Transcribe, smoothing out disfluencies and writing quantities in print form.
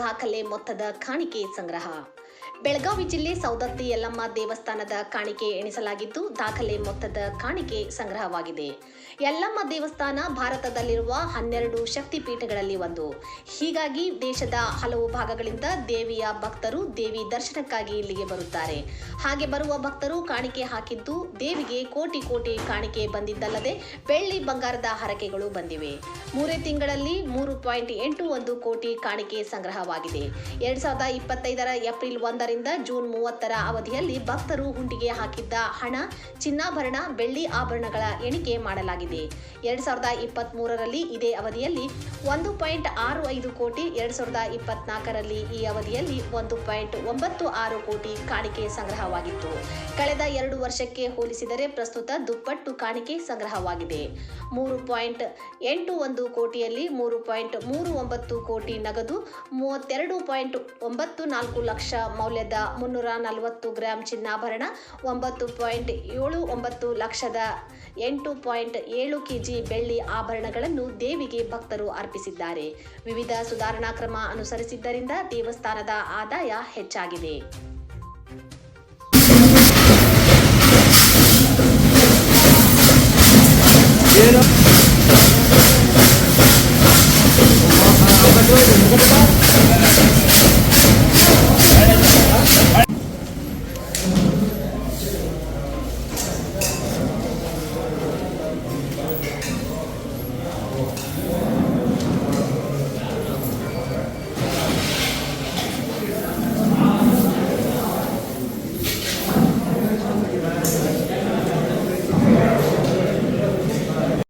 ದಾಖಲೆ ಮೊತ್ತದ ಕಾಣಿಕೆ ಸಂಗ್ರಹ. ಬೆಳಗಾವಿ ಜಿಲ್ಲೆ ಸೌದತ್ತಿ ಯಲ್ಲಮ್ಮ ದೇವಸ್ಥಾನದ ಕಾಣಿಕೆ ಎಣಿಸಲಾಗಿದ್ದು, ದಾಖಲೆ ಮೊತ್ತದ ಕಾಣಿಕೆ ಸಂಗ್ರಹವಾಗಿದೆ. ಯಲ್ಲಮ್ಮ ದೇವಸ್ಥಾನ ಭಾರತದಲ್ಲಿರುವ 12 ಶಕ್ತಿಪೀಠಗಳಲ್ಲಿ ಒಂದು. ಹೀಗಾಗಿ ದೇಶದ ಹಲವು ಭಾಗಗಳಿಂದ ದೇವಿಯ ಭಕ್ತರು ದೇವಿ ದರ್ಶನಕ್ಕಾಗಿ ಇಲ್ಲಿಗೆ ಬರುತ್ತಾರೆ. ಹಾಗೆ ಬರುವ ಭಕ್ತರು ಕಾಣಿಕೆ ಹಾಕಿದ್ದು ದೇವಿಗೆ ಕೋಟಿ ಕೋಟಿ ಕಾಣಿಕೆ ಬಂದಿದ್ದಲ್ಲದೆ ಬೆಳ್ಳಿ ಬಂಗಾರದ ಹರಕೆಗಳು ಬಂದಿವೆ. 3 ತಿಂಗಳಲ್ಲಿ 3.81 ಕೋಟಿ ಕಾಣಿಕೆ ಸಂಗ್ರಹವಾಗಿದೆ. 2025ರ ಏಪ್ರಿಲ್ 1 ರಿಂದ ಜೂನ್ 30ರ ಅವಧಿಯಲ್ಲಿ ಭಕ್ತರು ಹುಂಡಿಗೆ ಹಾಕಿದ್ದ ಹಣ, ಚಿನ್ನಾಭರಣ, ಬೆಳ್ಳಿ ಆಭರಣಗಳ ಎಣಿಕೆ ಮಾಡಲಾಗಿದೆ. 2023ರಲ್ಲಿ ಇದೇ ಅವಧಿಯಲ್ಲಿ 1.65 ಕೋಟಿ, 2024ರಲ್ಲಿ ಈ ಅವಧಿಯಲ್ಲಿ 1.96 ಕೋಟಿ ಕಾಣಿಕೆ ಸಂಗ್ರಹವಾಗಿತ್ತು. ಕಳೆದ 2 ವರ್ಷಕ್ಕೆ ಹೋಲಿಸಿದರೆ ಪ್ರಸ್ತುತ ದುಪ್ಪಟ್ಟು ಕಾಣಿಕೆ ಸಂಗ್ರಹವಾಗಿದೆ. 3.81 ಕೋಟಿಯಲ್ಲಿ 3.39 ಕೋಟಿ ನಗದು, 32.94 ಲಕ್ಷ ಮೌಲ್ಯದ 340 ಗ್ರಾಂ ಚಿನ್ನಾಭರಣ, 9.79 ಲಕ್ಷದ 8.7 ಕೆಜಿ ಬೆಳ್ಳಿ ಆಭರಣಗಳನ್ನು ದೇವಿಗೆ ಭಕ್ತರು ಅರ್ಪಿಸಿದ್ದಾರೆ. ವಿವಿಧ ಸುಧಾರಣಾ ಕ್ರಮ ಅನುಸರಿಸಿದ್ದರಿಂದ ದೇವಸ್ಥಾನದ ಆದಾಯ ಹೆಚ್ಚಾಗಿದೆ.